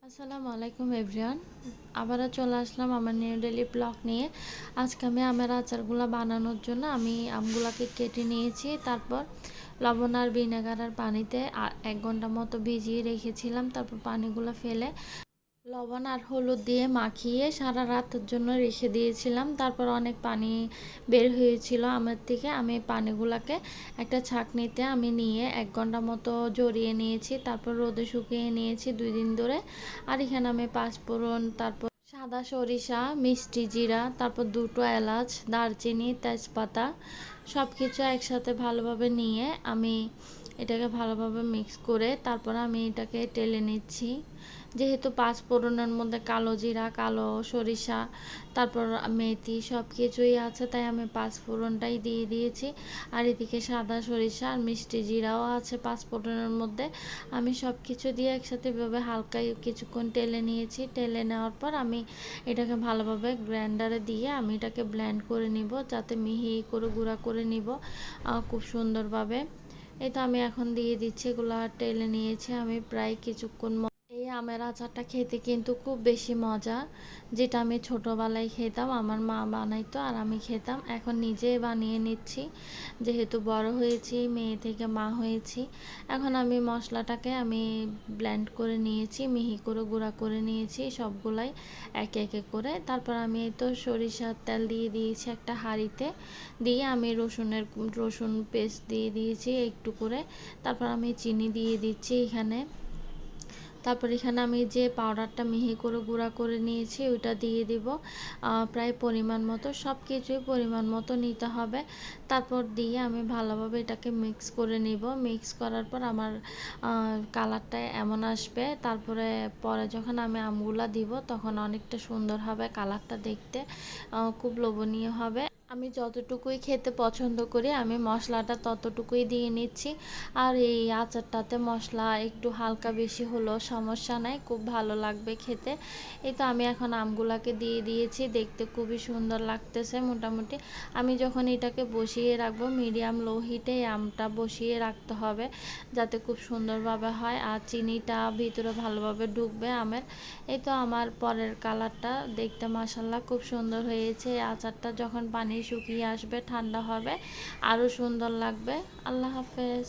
আসসালামু আলাইকুম এভরিওয়ান। আবারও চলে আসলাম আমার নিউ ডেইলি ব্লগ নিয়ে। আজকে আমি আমের আচারগুলো বানানোর জন্য আমি আমগুলাকে কেটে নিয়েছি। তারপর লবণ আর ভিনেগার আর পানিতে 1 ঘন্টা মতো ভিজিয়ে রেখেছিলাম। তারপর পানিগুলো ফেলে লবণ আর হলুদ দিয়ে মাখিয়ে সারা রাতের জন্য রেখে দিয়েছিলাম। তারপর অনেক পানি বের হয়েছিল আমের থেকে। আমি পানিগুলোকে একটা ছাঁকনিতে আমি নিয়ে 1 ঘন্টা মতো জড়িয়ে নিয়েছি। তারপর রোদে শুকিয়ে নিয়েছি 2 দিন ধরে। আর এখানে আমি পাঁচফোড়ন, তারপর সাদা সরিষা, মিষ্টি জিরা, তারপর 2টো এলাচ, দারচিনি, তেজপাতা সব কিছু একসাথে ভালোভাবে নিয়ে আমি এটাকে ভালোভাবে মিক্স করে তারপর আমি এটাকে টেলে নিচ্ছি। যেহেতু পাঁচফোড়নের মধ্যে কালো জিরা, কালো সরিষা, তারপর মেথি সব কিছুই আছে, তাই আমি পাঁচফোড়নটাই দিয়ে দিয়েছি। আর এদিকে সাদা সরিষা আর মিষ্টি জিরাও আছে পাঁচফোড়নের মধ্যে। আমি সব কিছু দিয়ে একসাথে এভাবে হালকা কিছুক্ষণ টেলে নিয়েছি। টেলে নেওয়ার পর আমি এটাকে ভালোভাবে গ্রাইন্ডারে দিয়ে আমি এটাকে ব্লেন্ড করে নিব, যাতে মিহি করে গুঁড়া করে নিব খুব সুন্দরভাবে। এই তো আমি এখন দিয়ে দিচ্ছি, এগুলো টেলে নিয়েছি আমি প্রায় কিছুক্ষণ। এই আমের আচারটা খেতে কিন্তু খুব বেশি মজা। যেটা আমি ছোটোবেলায় খেতাম, আমার মা বানাইতো আর আমি খেতাম। এখন নিজে বানিয়ে নিচ্ছি, যেহেতু বড় হয়েছি, মেয়ে থেকে মা হয়েছি। এখন আমি মশলাটাকে আমি ব্লেন্ড করে নিয়েছি, মিহি করে গুঁড়া করে নিয়েছি সবগুলাই একে একে করে। তারপর আমি তো সরিষার তেল দিয়ে দিয়েছি একটা হাঁড়িতে, দিয়ে আমি রসুন পেস্ট দিয়ে দিয়েছি একটু করে। তারপর আমি চিনি দিয়ে দিচ্ছি এখানে। তারপর এখানে আমি যে পাউডারটা মিহি করে গুঁড়া করে নিয়েছি ওইটা দিয়ে দিব প্রায় পরিমাণ মতো। সব কিছুই পরিমাণ মতো নিতে হবে। তারপর দিয়ে আমি ভালোভাবে এটাকে মিক্স করে নিব। মিক্স করার পর আমার কালারটা এমন আসবে। তারপরে পরে যখন আমি আমগুলা দিব তখন অনেকটা সুন্দর হবে কালারটা দেখতে, খুব লোভনীয় হবে। আমি যতটুকুই খেতে পছন্দ করি আমি মশলাটা ততটুকুই দিয়ে নিচ্ছি। আর এই আচারটাতে মশলা একটু হালকা বেশি হলেও সমস্যা নাই, খুব ভালো লাগবে খেতে। এই তো আমি এখন আমগুলাকে দিয়ে দিয়েছি, দেখতে খুবই সুন্দর লাগতেছে মোটামুটি। আমি যখন এটাকে বসিয়ে রাখবো মিডিয়াম লো হিটে আমটা বসিয়ে রাখতে হবে, যাতে খুব সুন্দরভাবে হয় আর চিনিটা ভিতরে ভালোভাবে ঢুকবে আমের। এই তো আমার পরের কালারটা দেখতে মাশাআল্লাহ খুব সুন্দর হয়েছে। এই আচারটা যখন পানি শুকিয়ে আসবে, ঠান্ডা হবে, আরও সুন্দর লাগবে। আল্লাহ হাফেজ।